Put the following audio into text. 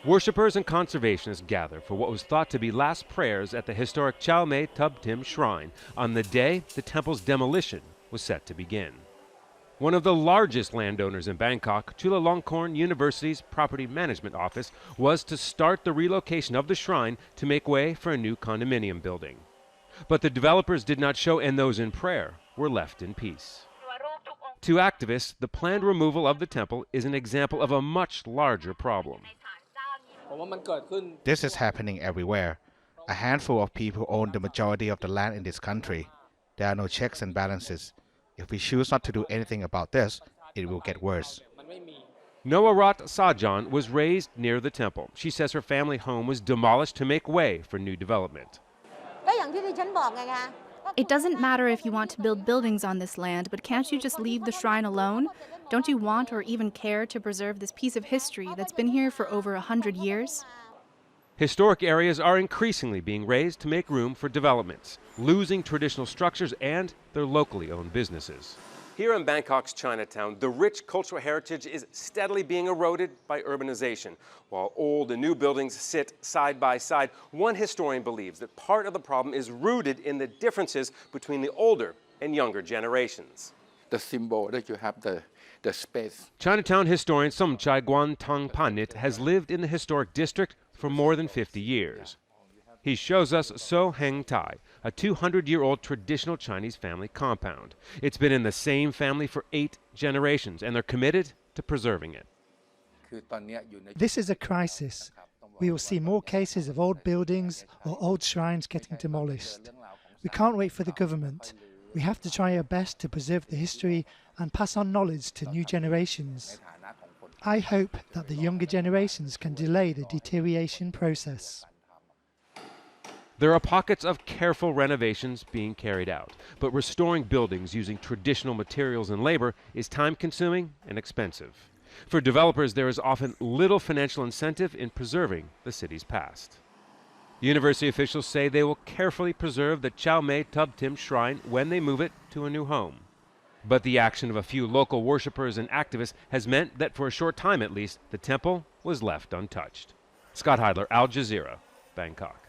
Worshippers and conservationists gather for what was thought to be last prayers at the historic Chao Mei Tub Tim Shrine on the day the temple's demolition was set to begin. One of the largest landowners in Bangkok, Chulalongkorn University's Property Management Office, was to start the relocation of the shrine to make way for a new condominium building. But the developers did not show, and those in prayer were left in peace. To activists, the planned removal of the temple is an example of a much larger problem. This is happening everywhere. A handful of people own the majority of the land in this country. There are no checks and balances. If we choose not to do anything about this, it will get worse. Noarat Sajan was raised near the temple. She says her family home was demolished to make way for new development. It doesn't matter if you want to build buildings on this land, but can't you just leave the shrine alone? Don't you want or even care to preserve this piece of history that's been here for over 100 years? Historic areas are increasingly being raised to make room for developments, losing traditional structures and their locally owned businesses. Here in Bangkok's Chinatown, the rich cultural heritage is steadily being eroded by urbanization. While old and new buildings sit side by side, one historian believes that part of the problem is rooted in the differences between the older and younger generations. The symbol that you have the space. Chinatown historian Somchai Guantang Panit has lived in the historic district for more than 50 years. He shows us So Heng Tai, a 200-year-old traditional Chinese family compound. It's been in the same family for 8 generations, and they're committed to preserving it. This is a crisis. We will see more cases of old buildings or old shrines getting demolished. We can't wait for the government. We have to try our best to preserve the history and pass on knowledge to new generations. I hope that the younger generations can delay the deterioration process. There are pockets of careful renovations being carried out, but restoring buildings using traditional materials and labor is time-consuming and expensive. For developers, there is often little financial incentive in preserving the city's past. University officials say they will carefully preserve the Chao Mei Tub Tim Shrine when they move it to a new home. But the action of a few local worshippers and activists has meant that for a short time at least, the temple was left untouched. Scott Heidler, Al Jazeera, Bangkok.